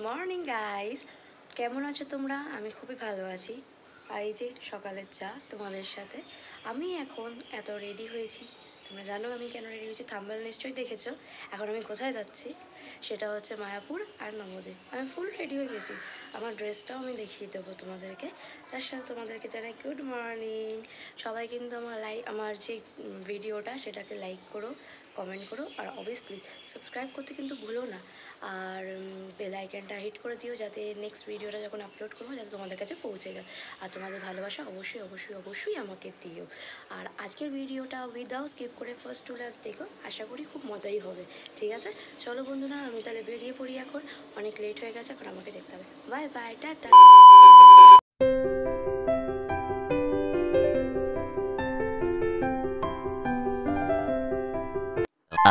Morning guys, কেমন আছো তোমরা? আমি খুবই ভালো আছি। আর এই যে সকালের চা তোমাদের সাথে। আমি এখন এত রেডি হয়েছি, তোমরা জানো আমি কেন রেডি হয়েছি, থাম্বনেল নিশ্চয়ই দেখেছো। এখন আমি কোথায় যাচ্ছি সেটা হচ্ছে মায়াপুর আর নবদ্বীপ। আমি ফুল রেডি হয়ে গেছি, আমার ড্রেসটাও আমি দেখিয়ে দেবো তোমাদেরকে। তার সাথে তোমাদেরকে জানাই গুড মর্নিং। সবাই কিন্তু আমার যে ভিডিওটা সেটাকে লাইক করো, কমেন্ট করো, আর অবভিয়াসলি সাবস্ক্রাইব করতে কিন্তু ভুলো না। আর বেল আইকনটা হিট করে দিও, যাতে নেক্সট ভিডিওটা যখন আপলোড করবো যাতে তোমাদের কাছে পৌঁছে যায়। আর তোমাদের ভালোবাসা অবশ্যই অবশ্যই অবশ্যই আমাকে দিও। আর আজকের ভিডিওটা উইদাউট স্কিপ করে ফার্স্ট টু লাস্ট দেখো, আশা করি খুব মজাই হবে। ঠিক আছে, চলো বন্ধুরা, আমি তাহলে বেরিয়ে পড়ি। এখন অনেক লেট হয়ে গেছে, এখন আমাকে যেতে হবে। Bye bye, tata.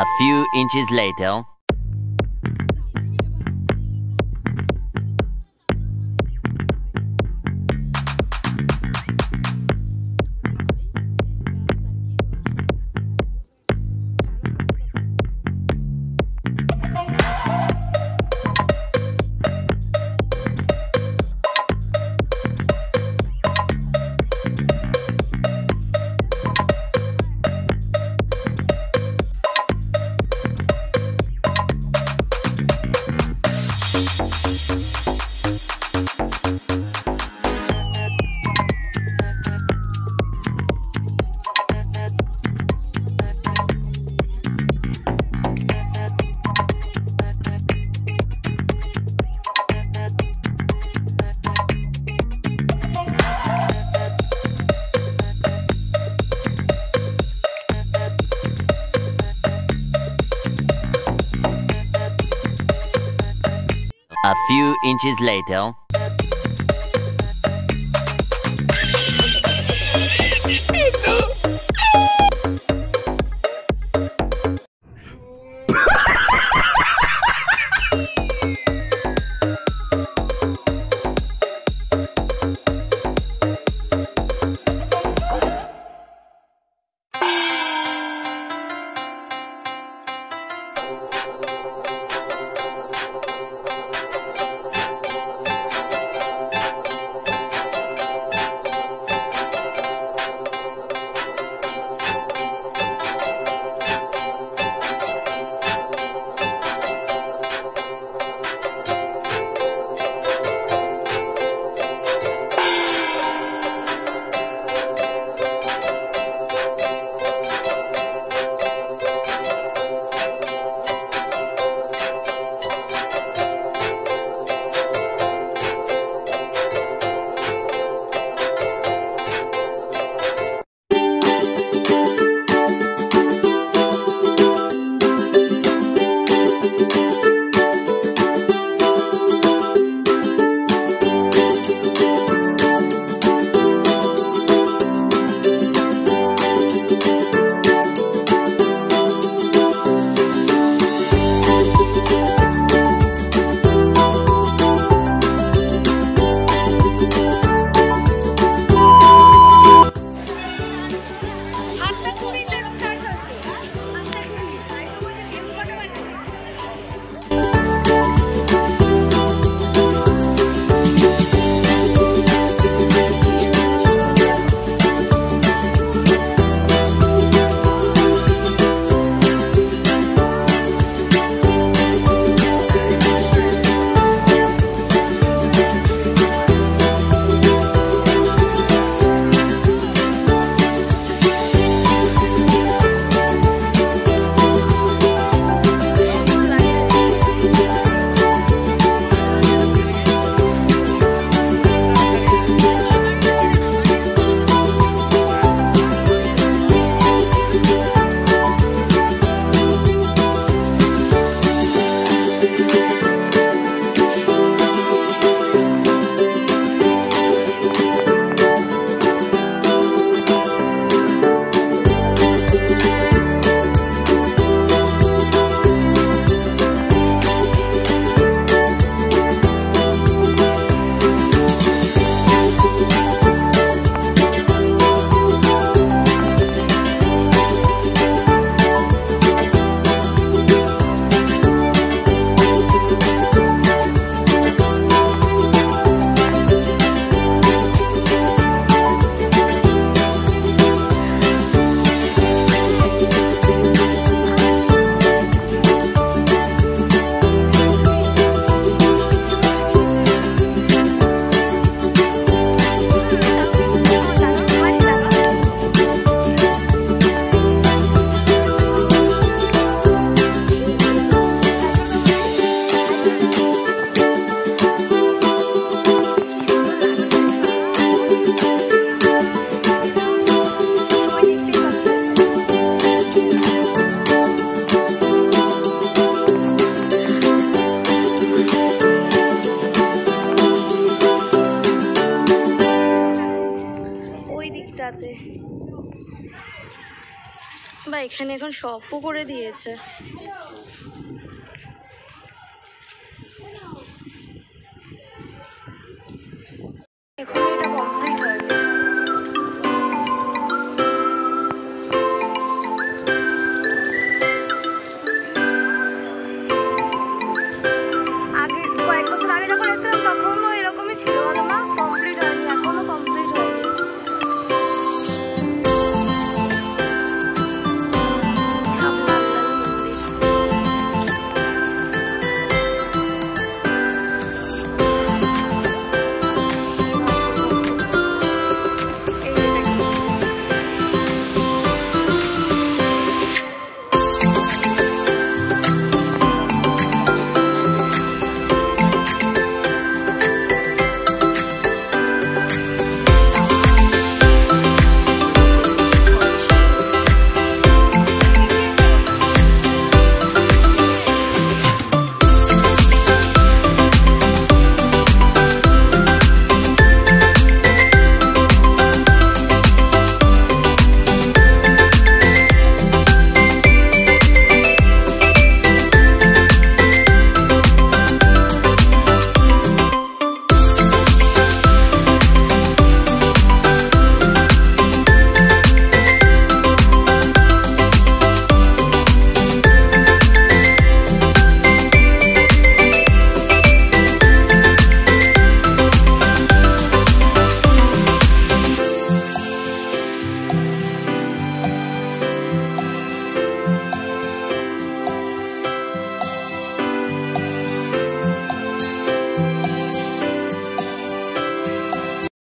A few inches later. A few inches later. বা এখানে এখন শপও করে দিয়েছে। এখন এটা কমপ্লিট হয়নি। আগে কয়েক বছর আগে যখন এসেছিলাম তখনও এরকমই ছিল, বলো মা? কমপ্লিট হয়নি, এখনো কমপ্লিট হয়নি।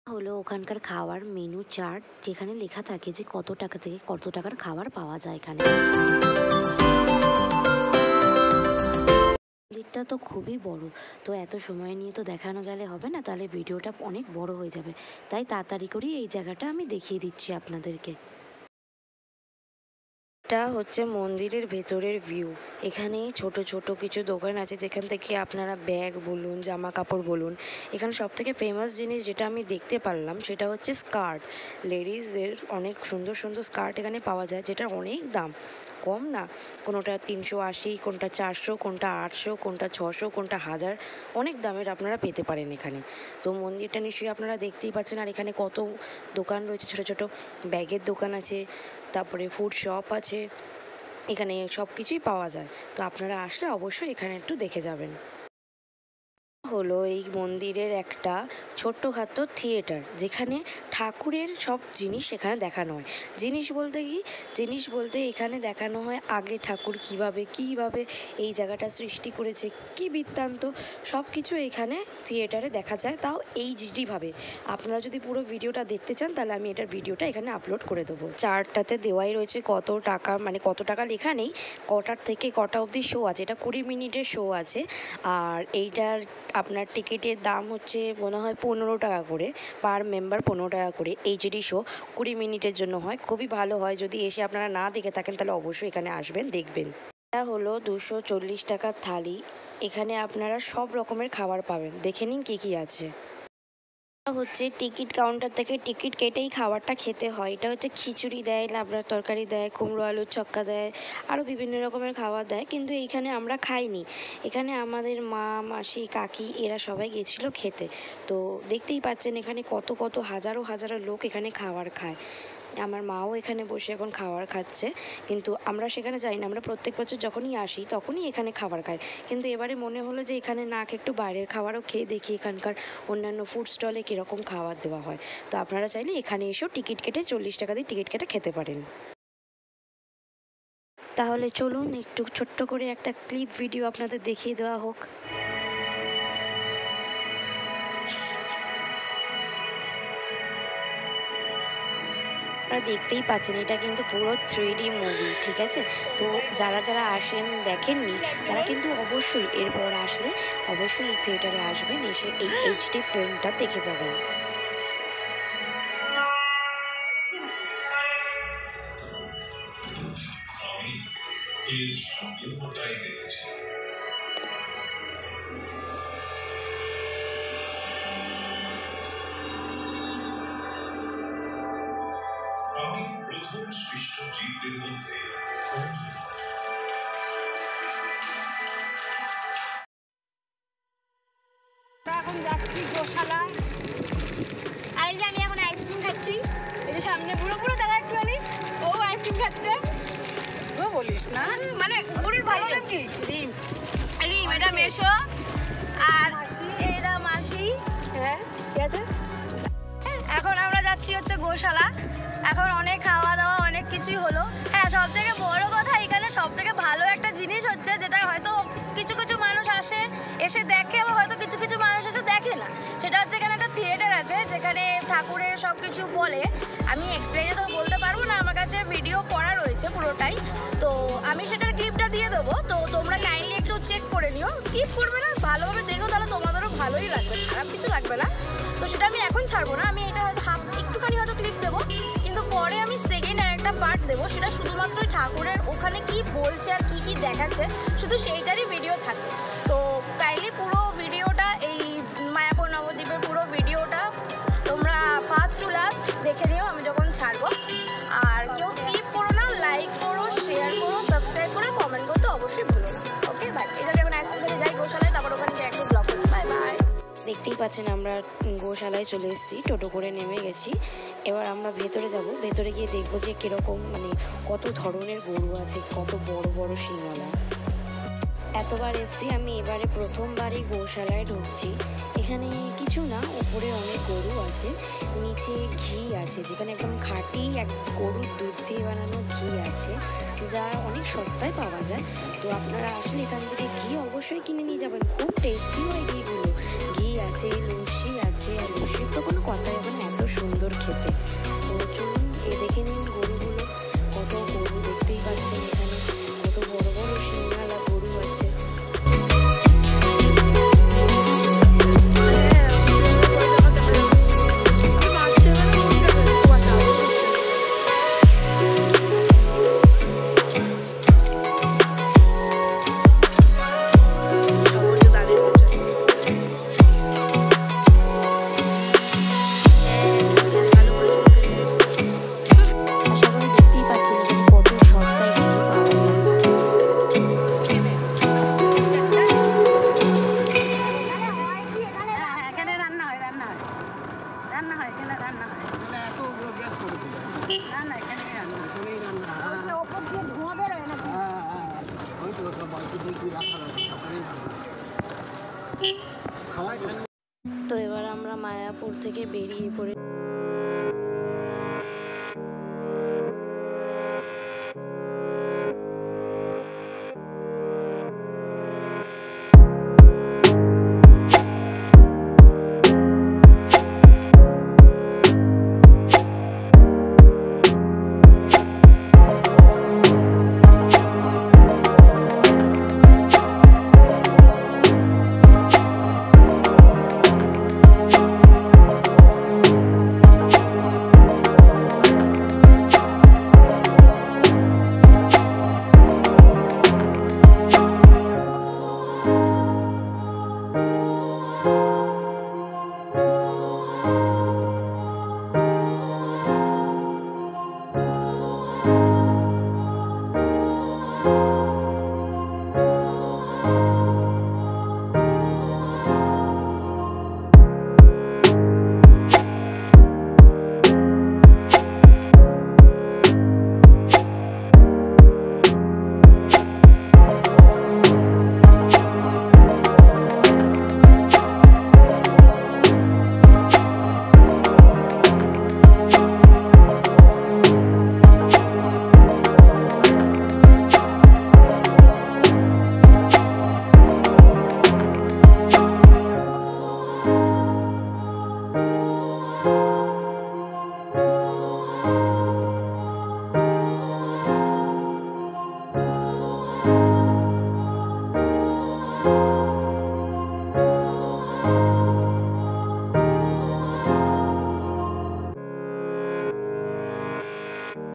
হলো ওখানকার খাওয়ার মেনু চার্ট, যেখানে লেখা থাকে যে কত টাকা থেকে কত টাকার খাবার পাওয়া যায় এখানে। মন্দিরটা তো খুবই বড়, তো এত সময় নিয়ে তো দেখানো গেলে হবে না, তাহলে ভিডিওটা অনেক বড় হয়ে যাবে। তাই তাড়াতাড়ি করে এই জায়গাটা আমি দেখিয়ে দিচ্ছি আপনাদেরকে। এটা হচ্ছে মন্দিরের ভেতরের ভিউ। এখানে ছোট ছোট কিছু দোকান আছে যেখান থেকে আপনারা ব্যাগ বলুন, জামা কাপড় বলুন। এখানে সব থেকে ফেমাস জিনিস যেটা আমি দেখতে পারলাম সেটা হচ্ছে স্কার্ট। লেডিসদের অনেক সুন্দর সুন্দর স্কার্ট এখানে পাওয়া যায়, যেটার অনেক দাম, কম না। কোনোটা 380, কোনটা 400, কোনটা 800, কোনটা 600, কোনটা 1000, অনেক দামের আপনারা পেতে পারেন এখানে। তো মন্দিরটা নিশ্চয়ই আপনারা দেখতেই পাচ্ছেন। আর এখানে কত দোকান রয়েছে, ছোট ছোট ব্যাগের দোকান আছে, তারপরে ফুড শপ আছে, এখানে সব কিছুই পাওয়া যায়। তো আপনারা আসলে অবশ্যই এখানে একটু দেখে যাবেন। হলো এই মন্দিরের একটা ছোট্টখাটো থিয়েটার, যেখানে ঠাকুরের সব জিনিস এখানে দেখানো হয়। জিনিস বলতে এখানে দেখানো হয় আগে ঠাকুর কিভাবে এই জায়গাটা সৃষ্টি করেছে, কি বৃত্তান্ত, সব কিছু এখানে থিয়েটারে দেখা যায়, তাও এইচডিভাবে। আপনারা যদি পুরো ভিডিওটা দেখতে চান তাহলে আমি এটার ভিডিওটা এখানে আপলোড করে দেবো। চার্টটাতে দেওয়াই রয়েছে কত টাকা, মানে কত টাকা লেখা নেই, কটার থেকে কটা অবধি শো আছে। এটা 20 মিনিটের শো আছে। আর এইটার আপনার টিকিটের দাম হচ্ছে মনে হয় 15 টাকা করে, পার মেম্বার 15 টাকা করে। এইচডি শো 20 মিনিটের জন্য হয়, খুবই ভালো হয়। যদি এসে আপনারা না দেখে থাকেন তাহলে অবশ্যই এখানে আসবেন, দেখবেন। এটা হলো 240 টাকার থালি। এখানে আপনারা সব রকমের খাবার পাবেন, দেখে নিন কী কী আছে। হচ্ছে টিকিট কাউন্টার থেকে টিকিট কেটেই খাবারটা খেতে হয়। এটা হচ্ছে খিচুড়ি দেয়, লাবড়ার তরকারি দেয়, কুমড়ো আলুর ছক্কা দেয়, আরও বিভিন্ন রকমের খাবার দেয়, কিন্তু এইখানে আমরা খাইনি। এখানে আমাদের মা, মাসি, কাকি এরা সবাই গেছিলো খেতে। তো দেখতেই পাচ্ছেন এখানে কত কত হাজারো হাজারো লোক এখানে খাবার খায়। আমার মাও এখানে বসে এখন খাবার খাচ্ছে, কিন্তু আমরা সেখানে যাই না। আমরা প্রত্যেক বছর যখনই আসি তখনই এখানে খাবার খাই, কিন্তু এবারে মনে হলো যে এখানে না খেয়ে একটু বাইরের খাবারও খেয়ে দেখি এখানকার অন্যান্য ফুড স্টলে কীরকম খাবার দেওয়া হয়। তো আপনারা চাইলে এখানে এসেও টিকিট কেটে 40 টাকা দিয়ে টিকিট কেটে খেতে পারেন। তাহলে চলুন একটু ছোট্ট করে একটা ক্লিপ ভিডিও আপনাদের দেখিয়ে দেওয়া হোক। আপনারা দেখতেই পাচ্ছেন এটা কিন্তু পুরো 3D মুভি, ঠিক আছে? তো যারা যারা আসেন দেখেননি তারা কিন্তু অবশ্যই এরপর আসলে অবশ্যই এই থিয়েটারে আসবেন, এসে এই এইচডি ফিল্মটা দেখে যাবেন। আমি এর সম্পূর্ণটাই দেখেছি। আমি নিকৃষ্ট জীবদের মধ্যে অন্যতম। এখন যাচ্ছি গোশালা। আর এই যে আমি এখন আইসক্রিম খাচ্ছি। এই যে সামনে বুড়ো বুড়ো দাদা একটু ও আইসক্রিম খাচ্ছে। ও বলিস না, মানে বুড়ির ভালো নাম কি? রিম। রিম, এটা মেশো আর এটা মাসি। হ্যাঁ ঠিক আছে। এখন আমরা যাচ্ছি হচ্ছে গোশালা। এখন অনেক খাওয়া দাওয়া অনেক কিছুই হলো। হ্যাঁ, সব থেকে বড় কথা এখানে সব থেকে ভালো একটা জিনিস হচ্ছে, যেটা হয়তো কিছু কিছু মানুষ এসে দেখে, বা হয়তো কিছু কিছু মানুষ এসে দেখে না, সেটা হচ্ছে এখানে একটা থিয়েটার আছে যেখানে ঠাকুরের সব কিছু বলে। আমি এক্সপ্লেনে তো বলতে পারবো না, আমার কাছে ভিডিও করা রয়েছে পুরোটাই, তো আমি সেটার ক্লিপটা দিয়ে দেবো। তো তোমরা কাইন্ডলি একটু চেক করে নিও, স্কিপ করবে না, ভালোভাবে দেখো, তাহলে তোমাদেরও ভালোই লাগবে, খারাপ কিছু লাগবে না। তো সেটা আমি এখন ছাড়বো না, আমি এটা হয়তো একটুখানি হয়তো ক্লিপ দেবো, কিন্তু পরে আমি সেকেন্ড আর একটা পার্ট দেবো, সেটা শুধুমাত্র ঠাকুরের ওখানে কি বলছে আর কি কি দেখাচ্ছে, শুধু সেইটারই ভিডিও থাকবে। তো কাইন্ডলি পুরো ভিডিওটা, এই মায়াপুর নবদ্বীপের পুরো ভিডিওটা তোমরা ফার্স্ট টু লাস্ট দেখে নিও আমি যখন ছাড়বো। আর কেউ স্কিপ করো না, লাইক করো, শেয়ার করো, সাবস্ক্রাইব করো, কমেন্ট করতে অবশ্যই ভুলো না। Okay bye. এটা যখন আইসক্রিম যাই গোশালায়, তারপর ওখানে গিয়ে একটু ব্লগ করি। Bye bye. দেখতেই পাচ্ছেন আমরা গোশালায় চলে এসেছি, টোটো করে নেমে গেছি। এবার আমরা ভেতরে যাব, ভেতরে গিয়ে দেখবো যে কীরকম, মানে কত ধরনের গরু আছে, কত বড় বড় শিঙালা। এতবার এসেছি আমি, এবারে প্রথমবারই গোশালায় ঢুকছি। এখানে কিছু না, উপরে অনেক গরু আছে, নিচে ঘি আছে, যেখানে একদম খাঁটি এক গরুর দুধ দিয়ে বানানো ঘি আছে, যা অনেক সস্তায় পাওয়া যায়। তো আপনারা আসলে এখান থেকে ঘি অবশ্যই কিনে নিয়ে যাবেন, খুব টেস্টি হয় ঘিগুলো। ঘি আছে, লস্যি আছে, আর লস্যির তো কোনো কথাই হবে না, এত সুন্দর খেতে। তো চলুন দেখে নিন গরুগুলো, কত গরু দেখতেই পাচ্ছেন এখানে, কত বড় বড় শিঙালা গরু আছে। তো এবার আমরা মায়াপুর থেকে বেরিয়ে পড়ে